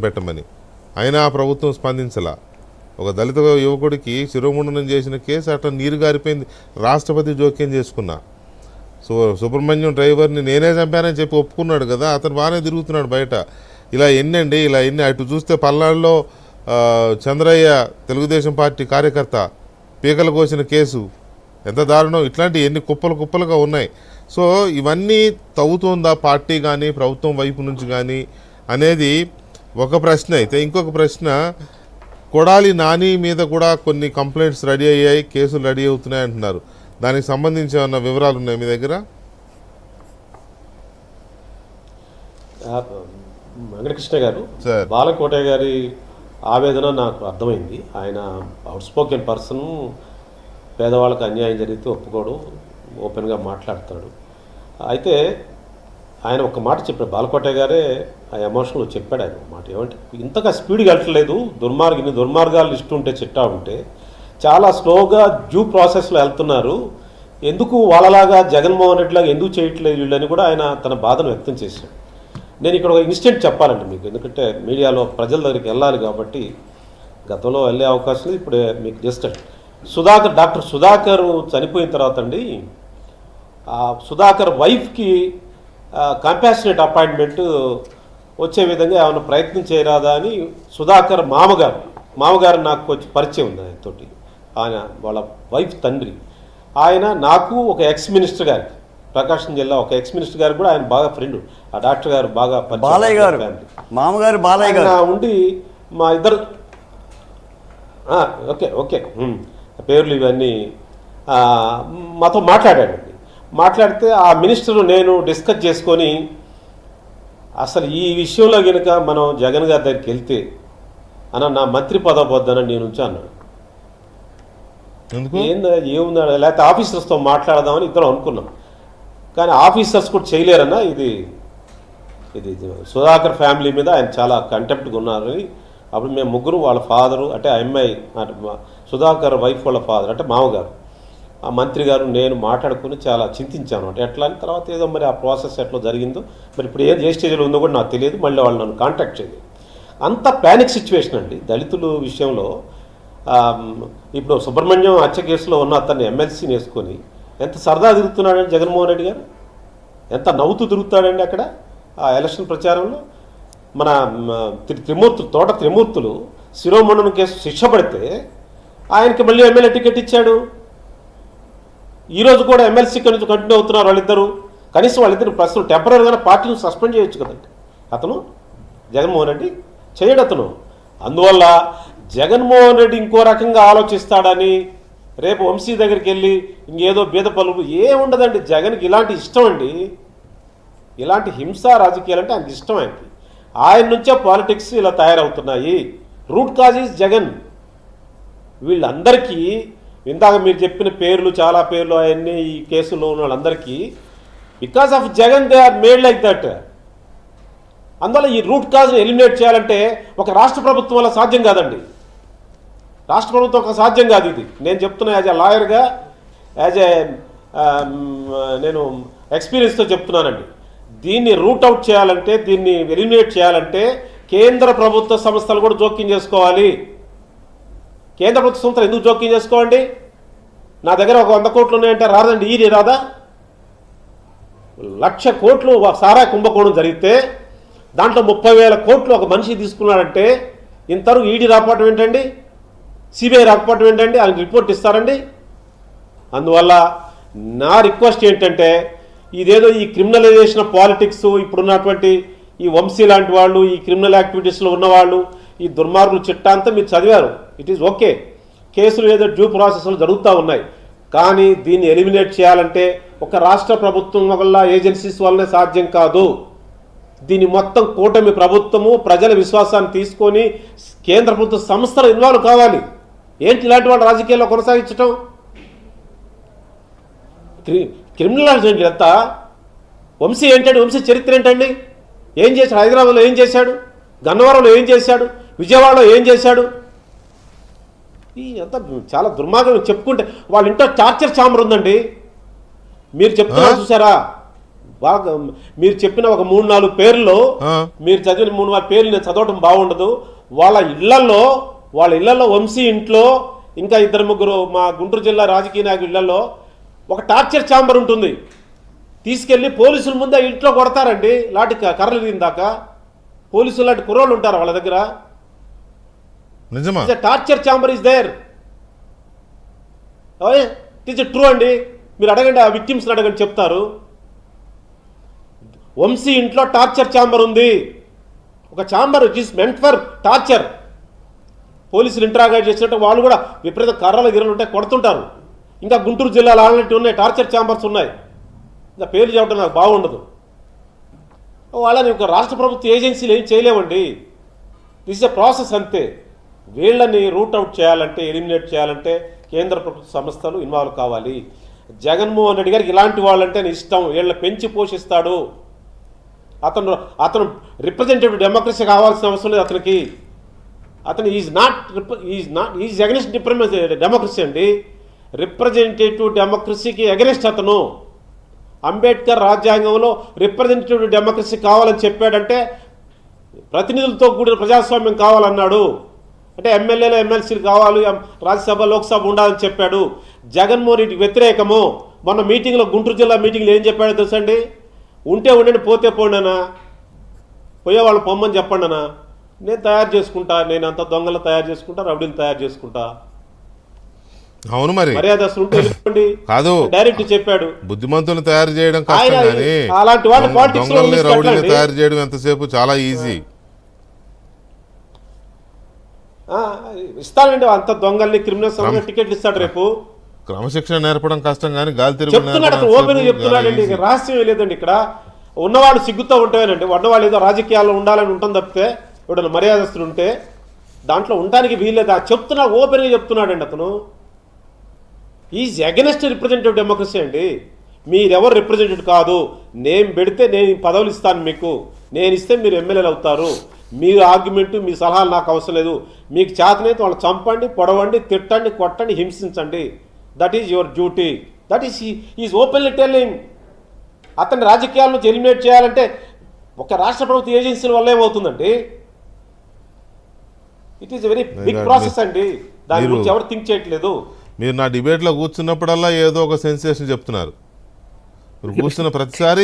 పెట్టమని అయినా ఆ ప్రభుత్వం స్పందించలా. ఒక దళిత యువకుడికి శిరోముండనం చేసిన కేసు అట్లా నీరు గారిపోయింది. రాష్ట్రపతి జోక్యం చేసుకున్నా. సుబ్రహ్మణ్యం డ్రైవర్ని నేనే చంపానని చెప్పి ఒప్పుకున్నాడు కదా, అతను బాగానే తిరుగుతున్నాడు బయట. ఇలా ఎన్ని అటు చూస్తే పల్నాడులో చంద్రయ్య తెలుగుదేశం పార్టీ కార్యకర్త పీకలు కోసిన కేసు ఎంత దారుణం. ఇట్లాంటి ఎన్ని కుప్పలుగా ఉన్నాయి. సో ఇవన్నీ తవ్వుతోందా పార్టీ కానీ ప్రభుత్వం వైపు నుంచి కానీ అనేది ఒక ప్రశ్న. అయితే ఇంకొక ప్రశ్న, కొడాలి నాని మీద కూడా కొన్ని కంప్లైంట్స్ రెడీ అయ్యాయి, కేసులు రెడీ అవుతున్నాయి అంటున్నారు. దానికి సంబంధించి ఏమన్నా వివరాలు ఉన్నాయి మీ దగ్గర? వెంకటకృష్ణ గారు, బాలకోటయ్య గారి ఆవేదన నాకు అర్థమైంది. ఆయన అవుట్ స్పోకెన్ పర్సన్, పేదవాళ్ళకి అన్యాయం జరిగితే ఒప్పుకోడు, ఓపెన్గా మాట్లాడతాడు. అయితే ఆయన ఒక మాట చెప్పాడు, బాలకోటయ్య గారే ఆ ఎమోషన్లో చెప్పాడు. ఆయన మాట ఏమంటే, ఇంతగా స్పీడ్గా వెళ్ళట్లేదు, దుర్మార్గాలు లిస్ట్ ఉంటే చిట్టా ఉంటే చాలా స్లోగా డ్యూ ప్రాసెస్లో వెళ్తున్నారు, ఎందుకు వాళ్ళలాగా జగన్మోహన్ రెడ్డి లాగా ఎందుకు చేయట్లేదు వీళ్ళని కూడా ఆయన తన బాధను వ్యక్తం చేశాడు. నేను ఇక్కడ ఒక ఇన్సిడెంట్ చెప్పాలండి మీకు, ఎందుకంటే మీడియాలో ప్రజల దగ్గరికి వెళ్ళాలి కాబట్టి. గతంలో వెళ్ళే అవకాశం లేదు, ఇప్పుడు మీకు జస్ట్ డాక్టర్ సుధాకర్ చనిపోయిన తర్వాత అండి, సుధాకర్ వైఫ్కి కంపాషనేట్ అపాయింట్మెంట్ వచ్చే విధంగా ఏమైనా ప్రయత్నం చేయరాదా అని సుధాకర్ మామగారు నాకు వచ్చి పరిచయం ఉంది ఆయనతోటి. ఆయన వాళ్ళ వైఫ్ తండ్రి, ఆయన నాకు ఒక ఎక్స్ మినిస్టర్ గారికి, ప్రకాశం జిల్లా ఒక ఎక్స్ మినిస్టర్ గారు కూడా ఆయన బాగా ఫ్రెండ్. ఆ డాక్టర్ గారు బాగా మామగారు బాలయ్య గారు ఉండి మా ఇద్దరు ఓకే పేర్లు ఇవన్నీ మాతో మాట్లాడాడండి. మాట్లాడితే ఆ మినిస్టర్ నేను డిస్కస్ చేసుకొని, అసలు ఈ విషయంలో కనుక మనం జగన్ గారి దగ్గరికి వెళ్తే నా మంత్రి పదవి వద్దన నేను అన్నాడు. ఏముందా లేకపోతే ఆఫీసర్స్తో మాట్లాడదామని ఇద్దరం అనుకున్నాం, కానీ ఆఫీసర్స్ కూడా చేయలేరన్నా. ఇది సుధాకర్ ఫ్యామిలీ మీద ఆయన చాలా కంటెంప్ట్గా ఉన్నారని. అప్పుడు మేము ముగ్గురు, వాళ్ళ ఫాదరు అంటే ఆ అమ్మాయి సుధాకర్ వైఫ్ వాళ్ళ ఫాదర్ అంటే మామగారు, ఆ మంత్రి గారు, నేను మాట్లాడుకుని చాలా చింతించాను అంటే ఎట్లా అని. తర్వాత ఏదో మరి ఆ ప్రాసెస్ ఎట్లా జరిగిందో మరి ఇప్పుడు ఏ స్టేజ్లో ఉందో కూడా నాకు తెలియదు. మళ్ళీ వాళ్ళు నన్ను కాంటాక్ట్ చేయలేదు. అంత ప్యానిక్ సిచ్యువేషన్ అండి దళితుల విషయంలో. ఇప్పుడు సుబ్రహ్మణ్యం హత్య కేసులో ఉన్న అతన్ని ఎమ్మెల్సీని వేసుకొని ఎంత సరదా తిరుగుతున్నాడండి జగన్మోహన్ రెడ్డి గారు, ఎంత నవ్వుతూ తిరుగుతాడండి అక్కడ ఆ ఎలక్షన్ ప్రచారంలో. మన తోట త్రిమూర్తులు శిరోమండనం కేసు శిక్ష పడితే ఆయనకి మళ్ళీ ఎమ్మెల్యే టికెట్ ఇచ్చాడు. ఈరోజు కూడా ఎమ్మెల్సీ నుంచి కంటిన్యూ అవుతున్నారు వాళ్ళిద్దరు. కనీసం వాళ్ళిద్దరు ప్రస్తుతం టెంపరీగానే పార్టీని సస్పెండ్ చేయొచ్చు కదండి. అతను జగన్మోహన్ రెడ్డి చేయడు అతను. అందువల్ల జగన్మోహన్ రెడ్డి ఇంకో రకంగా ఆలోచిస్తాడని రేపు వంశీ దగ్గరికి వెళ్ళి ఇంకేదో బీద పలుకు ఏముండదండి. జగన్కి ఇలాంటి ఇష్టం అండి, ఇలాంటి హింసా రాజకీయాలు అంటే ఆయనకి ఇష్టం. ఆయన నుంచే పాలిటిక్స్ ఇలా తయారవుతున్నాయి. Root cause is Jagan. వీళ్ళందరికీ ఇందాక మీరు చెప్పిన పేర్లు, చాలా పేర్లు అవన్నీ ఈ కేసులో ఉన్న వాళ్ళందరికీ because of Jagan they are made like that. అందువల్ల ఈ రూట్ కాజ్ని ఎలిమినేట్ చేయాలంటే ఒక రాష్ట్ర ప్రభుత్వం వల్ల సాధ్యం కాదండి. రాష్ట్ర ప్రభుత్వం ఒక సాధ్యం కాదు. ఇది నేను చెప్తున్నా యాజ్ ఎ లాయర్గా, నేను ఎక్స్పీరియన్స్తో చెప్తున్నానండి. దీన్ని రూట్ అవుట్ చేయాలంటే, దీన్ని ఎలిమినేట్ చేయాలంటే కేంద్ర ప్రభుత్వ సంస్థలు కూడా జోక్యం చేసుకోవాలి. కేంద్ర ప్రభుత్వ సంస్థలు ఎందుకు జోక్యం చేసుకోండి? నా దగ్గర ఒక 100 కోట్లు ఉన్నాయంటే రాదండి, ఈ రాదా? 1,00,000 కోట్లు సారా కుంభకోణం జరిగితే దాంట్లో 30,000 కోట్లు ఒక మనిషి తీసుకున్నాడంటే ఇంతవరకు ఈడీ రాకపోవటం ఏంటండి, సిబిఐ రాకపోవటం ఏంటండి? ఆయన రిపోర్ట్ ఇస్తారండి. అందువల్ల నా రిక్వెస్ట్ ఏంటంటే, ఇదేదో ఈ క్రిమినలైజేషన్ ఆఫ్ పాలిటిక్స్, ఇప్పుడున్నటువంటి ఈ వంశీ లాంటి వాళ్ళు, ఈ క్రిమినల్ యాక్టివిటీస్లో ఉన్నవాళ్ళు, ఈ దుర్మార్గులు చిట్టా అంతా మీరు చదివారు. ఇట్ ఈజ్ ఓకే, కేసులు ఏదో డ్యూ ప్రాసెస్లు జరుగుతూ ఉన్నాయి. కానీ దీన్ని ఎలిమినేట్ చేయాలంటే ఒక రాష్ట్ర ప్రభుత్వం వల్ల, ఏజెన్సీస్ వల్లనే సాధ్యం కాదు. దీన్ని మొత్తం కూటమి ప్రభుత్వము ప్రజల విశ్వాసాన్ని తీసుకొని కేంద్ర ప్రభుత్వ సంస్థలు ఇన్వాల్వ్ కావాలి. ఏంటి ఇలాంటి వాళ్ళు రాజకీయాల్లో కొనసాగించటం? క్రిమినల్ ఎంత వంశీ ఏంటండి, వంశీ చరిత్ర ఏంటండి? ఏం చేశాడు? హైదరాబాద్లో ఏం చేశాడు? గన్నవరంలో ఏం చేశాడు? విజయవాడలో ఏం చేశాడు? అంతా చాలా దుర్మార్గం. చెప్పుకుంటే వాళ్ళ ఇంట్లో టార్చర్ ఛాంబర్ ఉందండి. మీరు చెప్తున్నారు చూసారా, వాళ్ళ మీరు చెప్పిన ఒక 3-4 పేర్లు ఆ. మీరు చదివిన 3-4 పేర్లు నేను చదవటం బాగుండదు. వాళ్ళ ఇళ్లలో వంశీ ఇంట్లో ఇంకా 2-3 మా గుంటూరు జిల్లా రాజకీయ నాయకుల ఇళ్లలో ఒక టార్చర్ ఛాంబర్ ఉంటుంది. తీసుకెళ్లి పోలీసుల ముందే ఇంట్లో కొడతారండి, లాంటి కర్రలు దీని పోలీసులు లాంటి కుర్రోళ్ళు ఉంటారు వాళ్ళ దగ్గర. నిజమా? Torture chamber is there. It is true అండి. మీరు అడగండి, ఆ విక్టిమ్స్ని అడగండి, చెప్తారు. వంశీ ఇంట్లో టార్చర్ ఛాంబర్ ఉంది. ఒక chamber it is meant for torture. పోలీసులు ఇంటరాగేట్ చేసినట్టు వాళ్ళు కూడా విపరీత కర్రలు గిర్రలు ఉంటాయి, కొడుతుంటారు. ఇంకా గుంటూరు జిల్లాలో అలాంటివి ఉన్నాయి, టార్చర్ ఛాంబర్స్ ఉన్నాయి. ఇంకా పేర్లు చెప్పడం నాకు బాగుండదు. వాళ్ళని ఒక రాష్ట్ర ప్రభుత్వ ఏజెన్సీలు ఏం చేయలేవండి. దిస్ ఎ ప్రాసెస్ అంతే. వీళ్ళని రూట్ అవుట్ చేయాలంటే, ఎలిమినేట్ చేయాలంటే కేంద్ర ప్రభుత్వ సంస్థలు ఇన్వాల్వ్ కావాలి. జగన్మోహన్ రెడ్డి గారికి ఇలాంటి వాళ్ళంటే ఇష్టం. వీళ్ళని పెంచి పోషిస్తాడు. అతను రిప్రజెంటేటివ్ డెమోక్రసీ కావాల్సిన అవసరం లేదు అతనికి. అతను ఈజ్ అగెనిస్ట్ డెమోక్రసీ అండి. రిప్రజెంటేటివ్ డెమోక్రసీకి అగెనిస్ట్ అతను. అంబేద్కర్ రాజ్యాంగంలో రిప్రజెంటేటివ్ డెమోక్రసీ కావాలని చెప్పాడంటే ప్రతినిధులతో కూడిన ప్రజాస్వామ్యం కావాలన్నాడు. అంటే ఎమ్మెల్యేలు ఎమ్మెల్సీలు కావాలి, రాజ్యసభ లోక్సభ ఉండాలని చెప్పాడు. జగన్మోహన్ రెడ్డికి వ్యతిరేకము. మొన్న మీటింగ్లో, గుంటూరు జిల్లా మీటింగ్లో ఏం చెప్పాడో తెలుసండి? ఉంటే ఉండండి, పోతే పోండనా, పోయేవాళ్ళు పొమ్మని చెప్పండి అనా, నేను తయారు చేసుకుంటా, నేను అంత దొంగలు తయారు చేసుకుంటా, రౌడీని తయారు చేసుకుంటా. అవును మరి మర్యాద అసలు ఉంటే చెప్పండి. కాదు, డైరెక్ట్ చెప్పాడు. బుద్ధిమంతులను తయారు చేయడం కష్టం ఆయన కానీ అలాంటి వాళ్ళు politics లో దొంగల్ని ఉండి రౌడీని పెట్టండి. తయారు చేయడం ఎంతసేపు చాలా ఈజీ. ఇస్తానండి అంత దొంగల్ని, క్రిమినల్స్ టికెట్లు ఇస్తాడు రేపు. క్రమశిక్షణ నేర్పడం కష్టం కానీ గాలి చెప్తున్నాడు, అతను ఓపెన్ చెప్తున్నాడండి. రహస్యం లేదండి. ఇక్కడ ఉన్నవాడు సిగ్గుతో ఉంటావేనండి. ఉన్నవాళ్ళు ఏదో రాజకీయాల్లో ఉండాలని ఉంటుంది తప్పితే, ఇప్పుడు మర్యాదస్తులు ఉంటే దాంట్లో ఉండడానికి వీల్లేదు. చెప్తున్నా, ఓపెన్గా చెప్తున్నాడండి అతను. ఈజ్ అగెనిస్ట్ రిప్రజెంటేటివ్ డెమోక్రసీ అండి. మీరెవరు రిప్రజెంటేటివ్ కాదు. నేను పెడితే నేను పదవులు ఇస్తాను మీకు, నేను ఇస్తే మీరు ఎమ్మెల్యేలు అవుతారు. మీరు ఆర్గ్యుమెంట్, మీ సలహాలు నాకు అవసరం లేదు. మీకు చేతనైతే వాళ్ళు చంపండి, పొడవండి, తిట్టండి, కొట్టండి, హింసించండి. That is your duty. That is openly telling. అతన్ని రాజకీయాల నుంచి ఎలిమినేట్ చేయాలంటే ఒక రాష్ట్ర ప్రభుత్వ ఏజెన్సీల వల్ల ఏమవుతుందండి? It is very big process అండి. దాని గురించి ఎవరు థింక్ చేయట్లేదు. మీరు నా డిబేట్లో కూర్చున్నప్పుడల్లా ఏదో ఒక సెన్సేషన్ చెప్తున్నారు. మీరు కూర్చున్న ప్రతిసారి